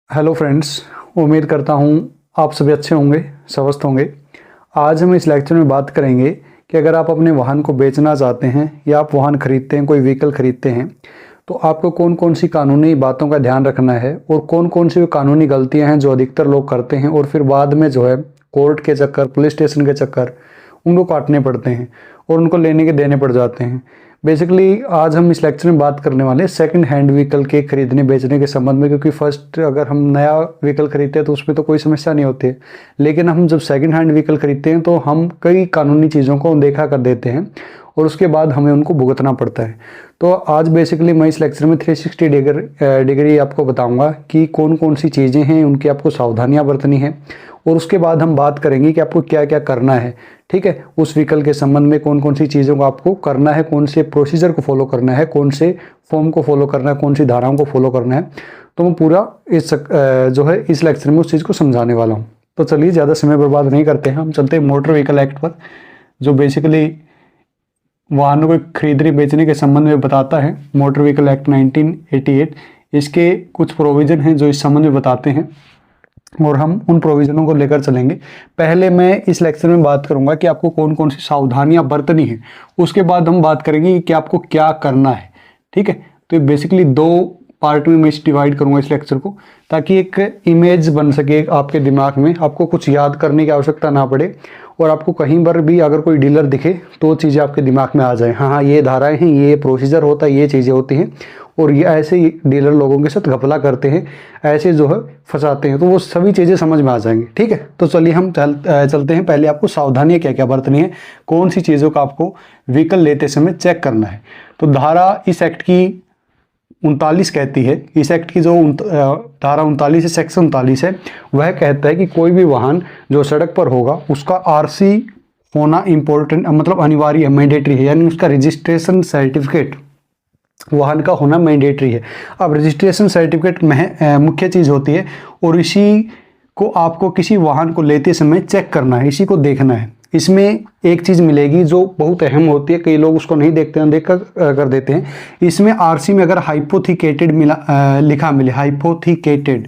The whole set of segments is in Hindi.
Hello friends. उम्मीद करता हूँ आप सभी अच्छे होंगे, स्वस्थ होंगे। आज हम इस लेक्चर में बात करेंगे कि अगर आप अपने वाहन को बेचना चाहते हैं या आप वाहन खरीदते हैं, कोई व्हीकल खरीदते हैं, तो आपको कौन कौन सी कानूनी बातों का ध्यान रखना है और कौन कौन सी कानूनी गलतियां हैं जो अधिकतर लोग करते हैं और फिर बाद में जो है कोर्ट के चक्कर, पुलिस स्टेशन के चक्कर उनको काटने पड़ते हैं और उनको लेने के देने पड़ जाते हैं। बेसिकली आज हम इस लेक्चर में बात करने वाले हैं सेकंड हैंड व्हीकल के खरीदने बेचने के संबंध में, क्योंकि फर्स्ट अगर हम नया व्हीकल खरीदते हैं तो उसमें तो कोई समस्या नहीं होती है, लेकिन हम जब सेकंड हैंड व्हीकल खरीदते हैं तो हम कई कानूनी चीज़ों को देखा कर देते हैं और उसके बाद हमें उनको भुगतना पड़ता है। तो आज बेसिकली मैं इस लेक्चर में 360 डिग्री आपको बताऊंगा कि कौन कौन सी चीज़ें हैं, उनकी आपको सावधानियां बरतनी है और उसके बाद हम बात करेंगे कि आपको क्या क्या करना है। ठीक है, उस व्हीकल के संबंध में कौन कौन सी चीज़ों को आपको करना है, कौन से प्रोसीजर को फॉलो करना है, कौन से फॉर्म को फॉलो करना है, कौन सी धाराओं को फॉलो करना है। तो मैं पूरा जो है इस लेक्चर में उस चीज़ को समझाने वाला हूँ। तो चलिए ज़्यादा समय बर्बाद नहीं करते हैं, हम चलते हैं मोटर व्हीकल एक्ट पर, जो बेसिकली वाहनों को खरीदने बेचने के संबंध में बताता है। मोटर व्हीकल एक्ट 1988, इसके कुछ प्रोविज़न हैं जो इस संबंध में बताते हैं और हम उन प्रोविज़नों को लेकर चलेंगे। पहले मैं इस लेक्चर में बात करूंगा कि आपको कौन कौन सी सावधानियां बरतनी है, उसके बाद हम बात करेंगे कि आपको क्या करना है। ठीक है, तो बेसिकली दो पार्ट में मैं डिवाइड करूंगा इस लेक्चर को, ताकि एक इमेज बन सके आपके दिमाग में, आपको कुछ याद करने की आवश्यकता ना पड़े और आपको कहीं पर भी अगर कोई डीलर दिखे तो चीज़ें आपके दिमाग में आ जाए। हाँ, ये धाराएं हैं, ये प्रोसीजर होता है, ये चीज़ें होती हैं और ये ऐसे ही डीलर लोगों के साथ घपला करते हैं, ऐसे जो है फंसाते हैं, तो वो सभी चीज़ें समझ में आ जाएंगी। ठीक है, तो चलिए हम चलते हैं। पहले आपको सावधानियाँ क्या क्या बरतनी है, कौन सी चीज़ों का आपको व्हीकल लेते समय चेक करना है। तो धारा इस एक्ट की 39 कहती है, इस एक्ट की जो धारा 39 है, सेक्शन 39 है, वह कहता है कि कोई भी वाहन जो सड़क पर होगा उसका आरसी होना इम्पोर्टेंट, मतलब अनिवार्य है, मैंडेटरी है, यानी उसका रजिस्ट्रेशन सर्टिफिकेट वाहन का होना मैंडेटरी है। अब रजिस्ट्रेशन सर्टिफिकेट मुख्य चीज़ होती है और इसी को आपको किसी वाहन को लेते समय चेक करना है, इसी को देखना है। इसमें एक चीज़ मिलेगी जो बहुत अहम होती है, कई लोग उसको नहीं देखते हैं, देख कर देते हैं। इसमें आरसी में अगर हाइपोथिकेटेड लिखा मिले, हाइपोथिकेटेड,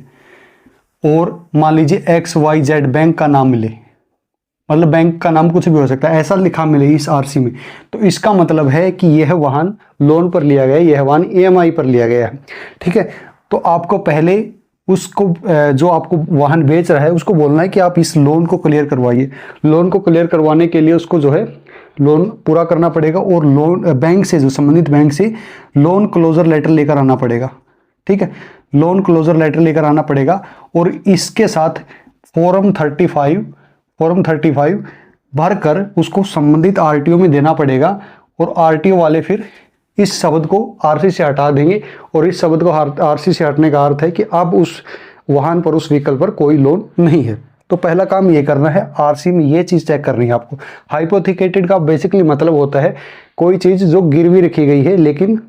और मान लीजिए XYZ बैंक का नाम मिले, मतलब बैंक का नाम कुछ भी हो सकता है, ऐसा लिखा मिले इस आरसी में, तो इसका मतलब है कि यह वाहन लोन पर लिया गया है, यह वाहन EMI पर लिया गया है। ठीक है, तो आपको पहले उसको जो आपको वाहन बेच रहा है उसको बोलना है कि आप इस लोन को क्लियर करवाइए। लोन को क्लियर करवाने के लिए उसको जो है लोन पूरा करना पड़ेगा और लोन बैंक से, जो संबंधित बैंक से लोन क्लोजर लेटर लेकर आना पड़ेगा। ठीक है, लोन क्लोजर लेटर लेकर आना पड़ेगा और इसके साथ फॉर्म 35 भरकर उसको संबंधित RTO में देना पड़ेगा और RTO वाले फिर इस शब्द को आरसी से हटा देंगे और इस शब्द को आरसी से हटने का अर्थ है कि अब उस वाहन पर, उस व्हीकल पर कोई लोन नहीं है। तो पहला काम ये करना है, आरसी में ये चीज़ चेक करनी है आपको। हाइपोथिकेटेड का बेसिकली मतलब होता है कोई चीज़ जो गिरवी रखी गई है, लेकिन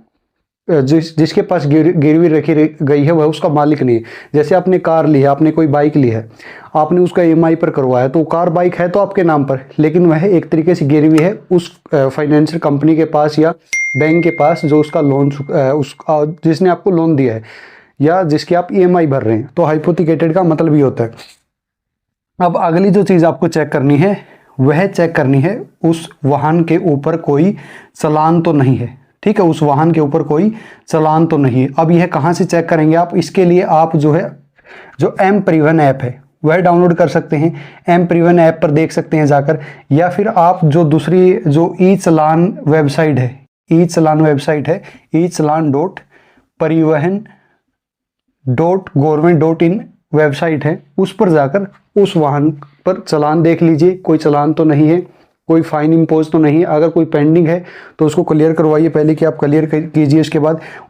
जिसके पास गिरवी रखी गई है वह उसका मालिक नहीं है। जैसे आपने कार ली है, आपने कोई बाइक ली है, आपने उसका EMI पर करवाया, तो कार बाइक है तो आपके नाम पर, लेकिन वह एक तरीके से गिरवी है उस फाइनेंशियल कंपनी के पास या बैंक के पास जो उसका लोन जिसने आपको लोन दिया है या जिसकी आप EMI भर रहे हैं। तो हाइपोथिकेटेड का मतलब ही होता है। अब अगली जो चीज़ आपको चेक करनी है, वह चेक करनी है उस वाहन के ऊपर कोई चालान तो नहीं है। ठीक है, उस वाहन के ऊपर कोई चालान तो नहीं है। अब यह कहाँ से चेक करेंगे आप? इसके लिए आप जो है, जो M परिवहन ऐप है वह डाउनलोड कर सकते हैं, M परिवहन ऐप पर देख सकते हैं जाकर, या फिर आप जो दूसरी जो ई चालान वेबसाइट है, e-चालान.परिवहन.gov.in वेबसाइट है, उस पर जाकर उस वाहन पर चालान देख लीजिए, कोई चालान तो नहीं है, कोई फाइन इम्पोज तो नहीं है। अगर कोई पेंडिंग है तो उसको क्लियर करवाइए पहले, कि आप क्लियर कीजिए।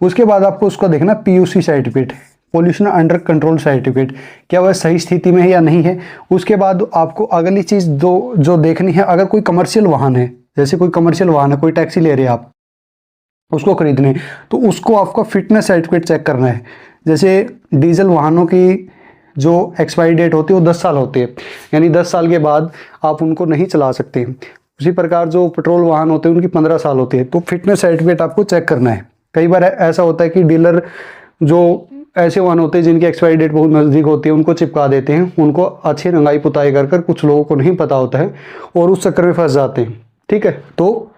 उसके बाद आपको उसको देखना PUC certificate, pollution under control certificate, क्या वह सही स्थिति में है या नहीं है। उसके बाद आपको अगली चीज़ जो देखनी है, अगर कोई कमर्शियल वाहन है, जैसे कोई कमर्शियल वाहन है, कोई टैक्सी ले रहे हैं आप, उसको खरीदने, तो उसको आपका फिटनेस सर्टिफिकेट चेक करना है। जैसे डीजल वाहनों की जो एक्सपायरी डेट होती है वो 10 साल होती है, यानी 10 साल के बाद आप उनको नहीं चला सकते। उसी प्रकार जो पेट्रोल वाहन होते हैं उनकी 15 साल होती है। तो फिटनेस सर्टिफिकेट आपको चेक करना है। कई बार ऐसा होता है कि डीलर जो ऐसे वाहन होते हैं जिनकी एक्सपायरी डेट बहुत नज़दीक होती है, उनको चिपका देते हैं, उनको अच्छी रंगाई पुताई कर कर कुछ लोगों को नहीं पता होता है और उस चक्कर में फंस जाते हैं। ठीक है, तो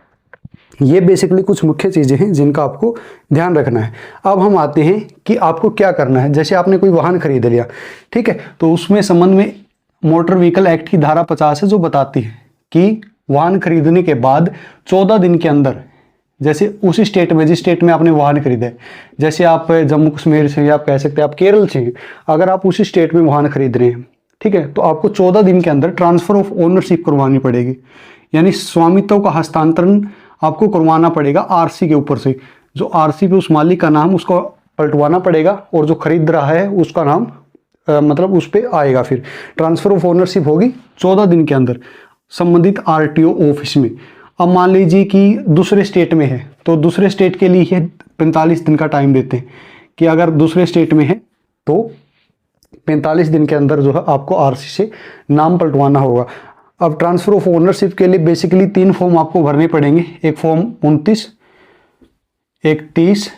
ये बेसिकली कुछ मुख्य चीज़ें हैं जिनका आपको ध्यान रखना है। अब हम आते हैं कि आपको क्या करना है। जैसे आपने कोई वाहन खरीद लिया, ठीक है, तो उसमें संबंध में मोटर व्हीकल एक्ट की धारा 50 है जो बताती है कि वाहन खरीदने के बाद 14 दिन के अंदर, जैसे उसी स्टेट में जिस स्टेट में आपने वाहन खरीदा है, जैसे आप जम्मू कश्मीर से या आप कह सकते हैं आप केरल से हैं, अगर आप उसी स्टेट में वाहन खरीद रहे हैं, ठीक है, तो आपको 14 दिन के अंदर ट्रांसफर ऑफ ओनरशिप करवानी पड़ेगी, यानी स्वामित्व का हस्तांतरण आपको करवाना पड़ेगा आरसी के ऊपर से। जो आरसी पे उस मालिक का नाम उसको पलटवाना पड़ेगा और जो खरीद रहा है उसका नाम मतलब उस पर आएगा। फिर ट्रांसफर ऑफ ओनरशिप होगी 14 दिन के अंदर संबंधित आरटीओ ऑफिस में। अब मान लीजिए कि दूसरे स्टेट में है, तो दूसरे स्टेट के लिए ये 45 दिन का टाइम देते हैं कि अगर दूसरे स्टेट में है तो 45 दिन के अंदर जो है आपको आरसी से नाम पलटवाना होगा। अब ट्रांसफर ऑफ ओनरशिप के लिए बेसिकली 3 फॉर्म आपको भरने पड़ेंगे। एक फॉर्म 29, एक 30,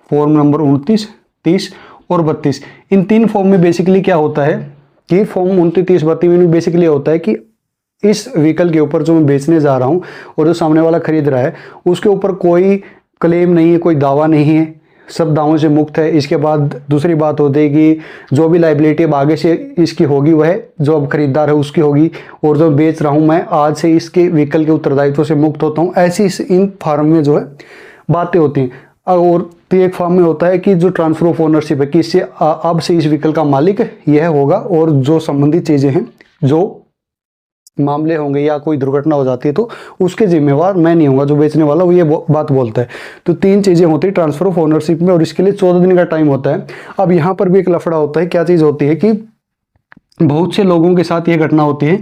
फॉर्म नंबर 29, 30 और 32। इन 3 फॉर्म में बेसिकली क्या होता है कि फॉर्म 29, 30, 32 में बेसिकली होता है कि इस व्हीकल के ऊपर जो मैं बेचने जा रहा हूँ और जो सामने वाला खरीद रहा है उसके ऊपर कोई क्लेम नहीं है, कोई दावा नहीं है, सब दावों से मुक्त है। इसके बाद दूसरी बात होती है कि जो भी लाइबिलिटी अब आगे से इसकी होगी वह जो अब खरीदार है उसकी होगी, और जो बेच रहा हूँ मैं आज से इसके व्हीकल के उत्तरदायित्व से मुक्त होता हूँ। ऐसी इन फार्म में जो है बातें होती हैं। और तो एक फॉर्म में होता है कि जो ट्रांसफर ऑफ ओनरशिप है कि इससे अब से इस व्हीकल का मालिक यह होगा, और जो संबंधित चीज़ें हैं, जो मामले होंगे या कोई दुर्घटना हो जाती है तो उसके जिम्मेवार मैं नहीं होऊंगा, जो बेचने वाला वो ये बात बोलता है। तो 3 चीज़ें होती है ट्रांसफर ऑफ ओनरशिप में, और इसके लिए 14 दिन का टाइम होता है। अब यहाँ पर भी एक लफड़ा होता है। क्या चीज़ होती है कि बहुत से लोगों के साथ ये घटना होती है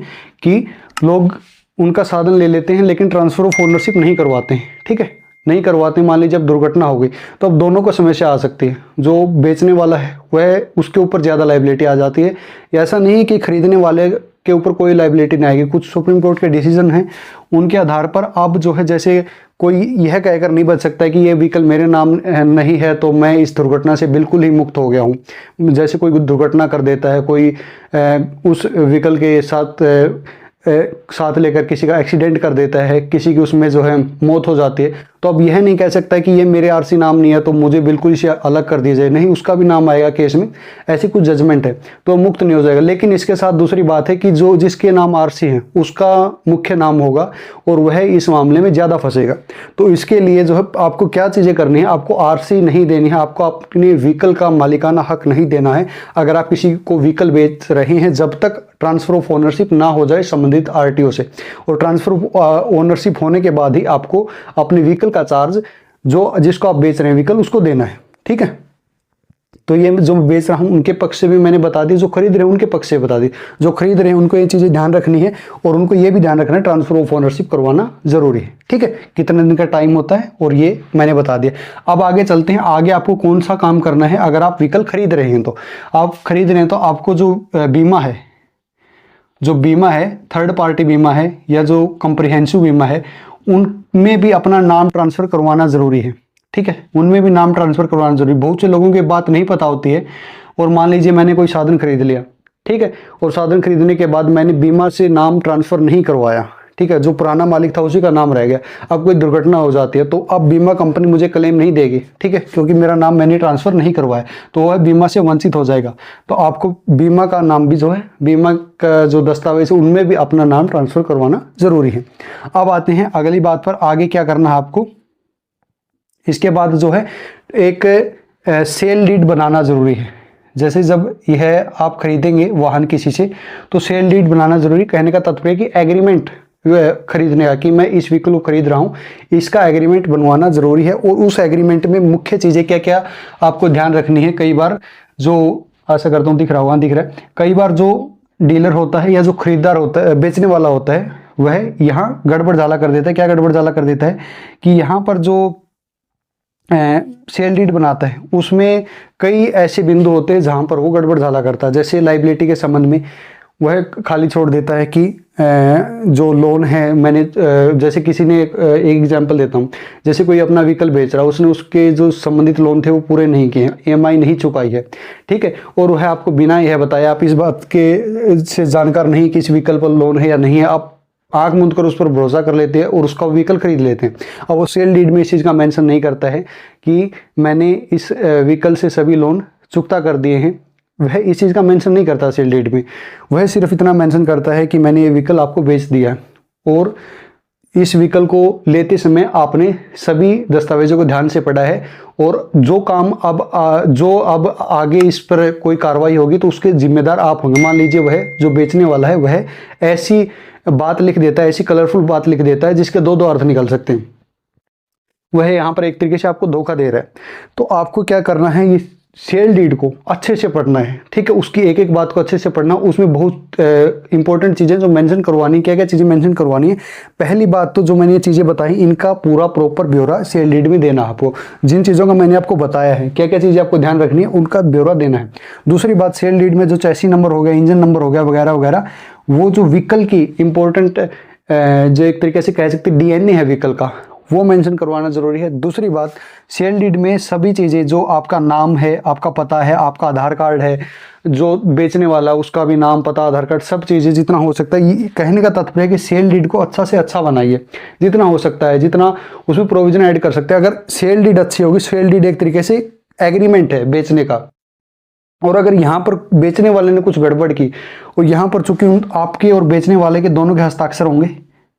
कि लोग उनका साधन ले लेते हैं लेकिन ट्रांसफर ऑफ ओनरशिप नहीं करवाते हैं। ठीक है, नहीं करवाते। मान लीजिए जब दुर्घटना हो गई तो अब दोनों को समस्या आ सकती है। जो बेचने वाला है वह उसके ऊपर ज़्यादा लाइबिलिटी आ जाती है। ऐसा नहीं कि खरीदने वाले के ऊपर कोई लाइबिलिटी नहीं आएगी। कुछ सुप्रीम कोर्ट के डिसीजन हैं, उनके आधार पर अब जो है जैसे कोई यह कहकर नहीं बच सकता है कि ये व्हीकल मेरे नाम नहीं है तो मैं इस दुर्घटना से बिल्कुल ही मुक्त हो गया हूँ। जैसे कोई दुर्घटना कर देता है, कोई उस व्हीकल के साथ लेकर किसी का एक्सीडेंट कर देता है, किसी की उसमें जो है मौत हो जाती है, तो अब यह नहीं कह सकता कि ये मेरे आरसी नाम नहीं है तो मुझे बिल्कुल इसे अलग कर दिया जाए। नहीं, उसका भी नाम आएगा केस में, ऐसी कुछ जजमेंट है तो मुक्त नहीं हो जाएगा। लेकिन इसके साथ दूसरी बात है कि जो जिसके नाम आरसी है उसका मुख्य नाम होगा और वह इस मामले में ज़्यादा फंसेगा। तो इसके लिए जो है आपको क्या चीज़ें करनी है, आपको आरसी नहीं देनी है, आपको अपने व्हीकल का मालिकाना हक नहीं देना है। अगर आप किसी को व्हीकल बेच रहे हैं जब तक ट्रांसफर ऑफ ओनरशिप ना हो जाए संबंधित आरटीओ से, और ट्रांसफर ऑफ ओनरशिप होने के बाद ही आपको अपने व्हीकल का चार्ज जो जिसको आप बेच रहे हैं व्हीकल उसको देना है। ठीक है, तो ये जो बेच रहा हूं उनके पक्ष से भी मैंने बता दी, जो खरीद रहे हैं उनके पक्ष से बता दी। जो खरीद रहे हैं उनको ये चीज़ें ध्यान रखनी है और उनको ये भी ध्यान रखना है ट्रांसफर ऑफ ओनरशिप करवाना जरूरी है। ठीक है, कितने दिन का टाइम होता है और ये मैंने बता दिया। अब आगे चलते हैं। आगे आपको कौन सा काम करना है। अगर आप व्हीकल खरीद रहे हैं तो आपको जो बीमा है, थर्ड पार्टी बीमा है या जो कंप्रिहेंसिव बीमा है, उनमें भी अपना नाम ट्रांसफ़र करवाना ज़रूरी है। ठीक है, उनमें भी नाम ट्रांसफ़र करवाना ज़रूरी। बहुत से लोगों की बात नहीं पता होती है, और मान लीजिए मैंने कोई साधन खरीद लिया, ठीक है, और साधन खरीदने के बाद मैंने बीमा से नाम ट्रांसफ़र नहीं करवाया, ठीक है, जो पुराना मालिक था उसी का नाम रह गया। अब कोई दुर्घटना हो जाती है तो अब बीमा कंपनी मुझे क्लेम नहीं देगी, ठीक है, क्योंकि मेरा नाम मैंने ट्रांसफ़र नहीं करवाया, तो वह बीमा से वंचित हो जाएगा। तो आपको बीमा का नाम भी जो है, बीमा का जो दस्तावेज है उनमें भी अपना नाम ट्रांसफ़र करवाना ज़रूरी है। अब आते हैं अगली बात पर, आगे क्या करना है आपको। इसके बाद जो है एक सेल डीड बनाना ज़रूरी है। जैसे जब यह आप खरीदेंगे वाहन किसी से तो सेल डीड बनाना ज़रूरी। कहने का तात्पर्य कि एग्रीमेंट खरीदने का, कि मैं इस व्हीकल को खरीद रहा हूँ, इसका एग्रीमेंट बनवाना ज़रूरी है। और उस एग्रीमेंट में मुख्य चीज़ें क्या क्या आपको ध्यान रखनी है। कई बार जो ऐसा करता हूँ, दिख रहा है, कई बार जो डीलर होता है या जो खरीदार होता है, बेचने वाला होता है, वह यहाँ गड़बड़ झाला कर देता है। क्या गड़बड़ झाला कर देता है कि यहाँ पर जो सेल डीड बनाता है उसमें कई ऐसे बिंदु होते हैं जहाँ पर वो गड़बड़ झाला करता है। जैसे लाइबिलिटी के संबंध में वह खाली छोड़ देता है कि जो लोन है मैंने जैसे किसी ने एक एग्जांपल देता हूँ, जैसे कोई अपना व्हीकल बेच रहा है, उसने उसके जो संबंधित लोन थे वो पूरे नहीं किए, ईएमआई नहीं चुकाई है, ठीक है, और वह आपको बिना यह बताया, आप इस बात के से जानकार नहीं कि इस व्हीकल पर लोन है या नहीं है, आप आंख मूंद कर उस पर भरोसा कर लेते हैं और उसका व्हीकल खरीद लेते हैं। अब वो सेल डीड में इस चीज़ का मेंशन नहीं करता है कि मैंने इस व्हीकल से सभी लोन चुकता कर दिए हैं, वह इस चीज़ का मेंशन नहीं करता सेल डीड में। वह सिर्फ इतना मेंशन करता है कि मैंने ये व्हीकल आपको बेच दिया और इस व्हीकल को लेते समय आपने सभी दस्तावेजों को ध्यान से पढ़ा है और जो काम अब आगे इस पर कोई कार्रवाई होगी तो उसके जिम्मेदार आप होंगे। मान लीजिए वह जो बेचने वाला है वह ऐसी बात लिख देता है, ऐसी कलरफुल बात लिख देता है जिसके दो अर्थ निकल सकते हैं, वह यहाँ पर एक तरीके से आपको धोखा दे रहा है। तो आपको क्या करना है, ये सेल डीड को अच्छे से पढ़ना है, ठीक है, उसकी एक एक बात को अच्छे से पढ़ना, उसमें बहुत इंपॉर्टेंट चीज़ें जो मेंशन करवानी, क्या क्या चीज़ें मेंशन करवानी है। पहली बात तो जो मैंने ये चीज़ें बताई, इनका पूरा प्रॉपर ब्यौरा सेल डीड में देना है आपको। जिन चीज़ों का मैंने आपको बताया है, क्या क्या चीज़ें आपको ध्यान रखनी है, उनका ब्यौरा देना है। दूसरी बात, सेल डीड में जो चैसी नंबर हो गया, इंजन नंबर हो गया, वगैरह वगैरह, वो जो व्हीकल की इंपॉर्टेंट जो एक तरीके से कह सकते डीएनए है व्हीकल का, वो मेंशन करवाना ज़रूरी है। दूसरी बात, सेल डीड में सभी चीज़ें, जो आपका नाम है, आपका पता है, आपका आधार कार्ड है, जो बेचने वाला उसका भी नाम, पता, आधार कार्ड, सब चीज़ें जितना हो सकता है, ये कहने का तात्पर्य है कि सेल डीड को अच्छा से अच्छा बनाइए, जितना हो सकता है, जितना उसमें प्रोविजन ऐड कर सकते हैं। अगर सेल डीड अच्छी होगी, सेल डीड एक तरीके से एग्रीमेंट है बेचने का, और अगर यहाँ पर बेचने वाले ने कुछ गड़बड़ की और यहाँ पर चूंकि आपके और बेचने वाले के दोनों के हस्ताक्षर होंगे,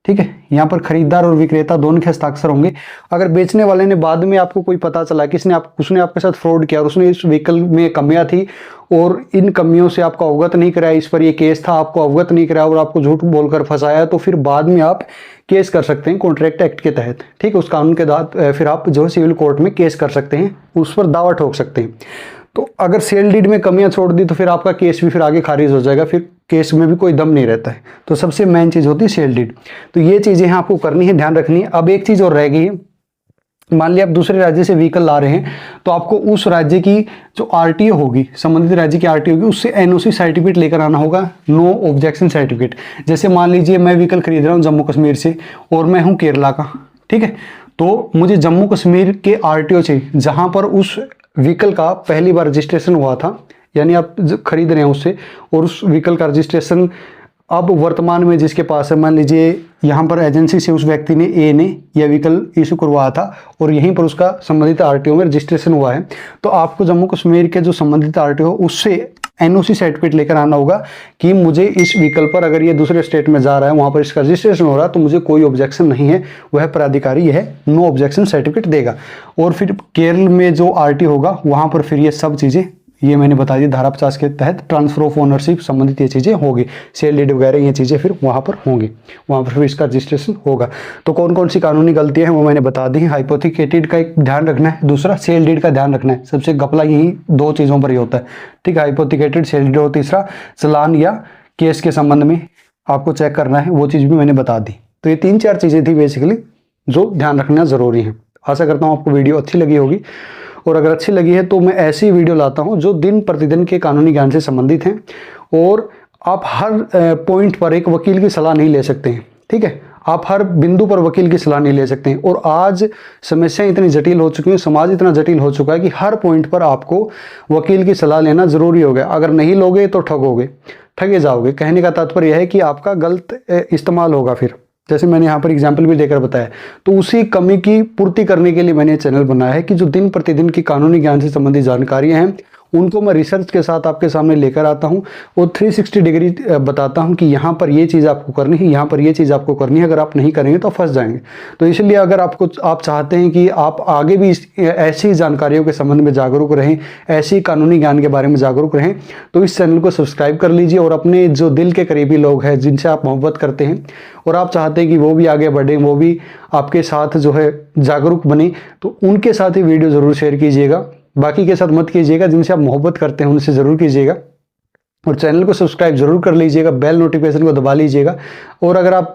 ठीक है, यहाँ पर खरीदार और विक्रेता दोनों के हस्ताक्षर होंगे। अगर बेचने वाले ने बाद में आपको कोई पता चला कि उसने आपके साथ फ्रॉड किया और उसने इस व्हीकल में कमियां थी और इन कमियों से आपको अवगत नहीं कराया, इस पर ये केस था, आपको अवगत नहीं कराया और आपको झूठ बोलकर फंसाया, तो फिर बाद में आप केस कर सकते हैं कॉन्ट्रैक्ट एक्ट के तहत, ठीक है, उस कानून के तहत फिर आप जो है सिविल कोर्ट में केस कर सकते हैं, उस पर दावा ठोक सकते हैं। तो अगर सेल डीड में कमियां छोड़ दी तो फिर आपका केस भी फिर आगे खारिज हो जाएगा, फिर केस में भी कोई दम नहीं रहता है। तो सबसे मेन चीज़ होती है सेल डीड। तो ये चीज़ें हैं आपको करनी है, ध्यान रखनी है। अब एक चीज़ और रह गई है, मान लिया आप दूसरे राज्य से व्हीकल ला रहे हैं, तो आपको उस राज्य की जो आरटीओ होगी, संबंधित राज्य की आरटीओ होगी, उससे एनओसी सर्टिफिकेट लेकर आना होगा, नो ऑब्जेक्शन सर्टिफिकेट। जैसे मान लीजिए मैं व्हीकल खरीद रहा हूँ जम्मू कश्मीर से और मैं हूँ केरला का, ठीक है, तो मुझे जम्मू कश्मीर के आरटीओ चाहिए जहाँ पर उस व्हीकल का पहली बार रजिस्ट्रेशन हुआ था, यानी आप खरीद रहे हैं उससे, और उस व्हीकल का रजिस्ट्रेशन अब वर्तमान में जिसके पास है, मान लीजिए यहाँ पर एजेंसी से उस व्यक्ति ने ए ने यह व्हीकल इशू करवाया था और यहीं पर उसका संबंधित आरटीओ में रजिस्ट्रेशन हुआ है, तो आपको जम्मू कश्मीर के जो संबंधित आरटीओ उससे एनओसी सर्टिफिकेट लेकर आना होगा कि मुझे इस व्हीकल पर, अगर ये दूसरे स्टेट में जा रहा है, वहाँ पर इसका रजिस्ट्रेशन हो रहा है, तो मुझे कोई ऑब्जेक्शन नहीं है। वह प्राधिकारी यह नो ऑब्जेक्शन सर्टिफिकेट देगा। और फिर केरल में जो आरटीओ होगा वहाँ पर फिर ये सब चीज़ें, ये मैंने बता दी, धारा 50 के तहत ट्रांसफर ऑफ ओनरशिप संबंधित ये चीज़ें होगी, सेल डीड वगैरह ये चीज़ें फिर वहाँ पर होंगी, वहाँ पर फिर इसका रजिस्ट्रेशन होगा। तो कौन कौन सी कानूनी गलतियाँ हैं वो मैंने बता दी। हाइपोथिकेटेड का एक ध्यान रखना है, दूसरा सेल डीड का ध्यान रखना है। सबसे घपला यही दो चीज़ों पर ही होता है, ठीक है, हाइपोथिकेटेड, सेल डीड, और तीसरा चालान या केस के संबंध में आपको चेक करना है, वो चीज़ भी मैंने बता दी। तो ये 3-4 चीज़ें थी बेसिकली जो ध्यान रखना ज़रूरी है। आशा करता हूँ आपको वीडियो अच्छी लगी होगी, और अगर अच्छी लगी है तो मैं ऐसी वीडियो लाता हूं जो दिन प्रतिदिन के कानूनी ज्ञान से संबंधित हैं, और आप हर पॉइंट पर एक वकील की सलाह नहीं ले सकते हैं, ठीक है, आप हर बिंदु पर वकील की सलाह नहीं ले सकते हैं। और आज समस्याएं इतनी जटिल हो चुकी हैं, समाज इतना जटिल हो चुका है कि हर पॉइंट पर आपको वकील की सलाह लेना ज़रूरी हो गया। अगर नहीं लोगे तो ठगे जाओगे। कहने का तात्पर्य यह है कि आपका गलत इस्तेमाल होगा फिर, जैसे मैंने यहाँ पर एग्जाम्पल भी देकर बताया। तो उसी कमी की पूर्ति करने के लिए मैंने चैनल बनाया है कि जो दिन प्रतिदिन की कानूनी ज्ञान से संबंधित जानकारियाँ हैं उनको मैं रिसर्च के साथ आपके सामने लेकर आता हूं और 360 डिग्री बताता हूं कि यहाँ पर ये चीज़ आपको करनी है, यहाँ पर ये चीज़ आपको करनी है। अगर आप नहीं करेंगे तो फंस जाएंगे। तो इसलिए अगर आप चाहते हैं कि आप आगे भी ऐसी जानकारियों के संबंध में जागरूक रहें, ऐसी कानूनी ज्ञान के बारे में जागरूक रहें, तो इस चैनल को सब्सक्राइब कर लीजिए। और अपने जो दिल के करीबी लोग हैं, जिनसे आप मोहब्बत करते हैं और आप चाहते हैं कि वो भी आगे बढ़ें, वो भी आपके साथ जो है जागरूक बने, तो उनके साथ ही वीडियो ज़रूर शेयर कीजिएगा। बाकी के साथ मत कीजिएगा, जिनसे आप मोहब्बत करते हैं उनसे ज़रूर कीजिएगा। और चैनल को सब्सक्राइब जरूर कर लीजिएगा, बेल नोटिफिकेशन को दबा लीजिएगा। और अगर आप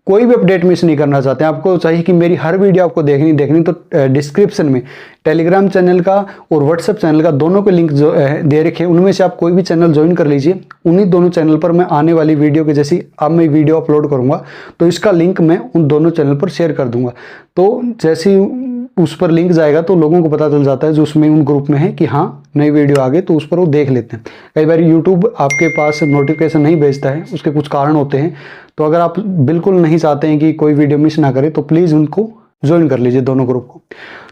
कोई भी अपडेट मिस नहीं करना चाहते हैं, आपको चाहिए कि मेरी हर वीडियो आपको देखनी तो डिस्क्रिप्शन में टेलीग्राम चैनल का और व्हाट्सएप चैनल का दोनों के लिंक जो दे रखे हैं, उनमें से आप कोई भी चैनल ज्वाइन कर लीजिए। उन्हीं दोनों चैनल पर मैं आने वाली वीडियो के जैसी अब मैं वीडियो अपलोड करूंगा तो इसका लिंक मैं उन दोनों चैनल पर शेयर कर दूंगा। तो जैसे ही उस पर लिंक जाएगा तो लोगों को पता चल जाता है जो उसमें उन ग्रुप में है कि हाँ नई वीडियो आ गई, तो उस पर वो देख लेते हैं। कई बार यूट्यूब आपके पास नोटिफिकेशन नहीं भेजता है, उसके कुछ कारण होते हैं। तो अगर आप बिल्कुल नहीं चाहते हैं कि कोई वीडियो मिस ना करे तो प्लीज़ उनको ज्वाइन कर लीजिए, दोनों ग्रुप को।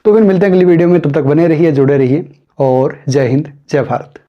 तो फिर मिलते हैं अगली वीडियो में, तब तक बने रहिए, जुड़े रहिए और जय हिंद, जय भारत।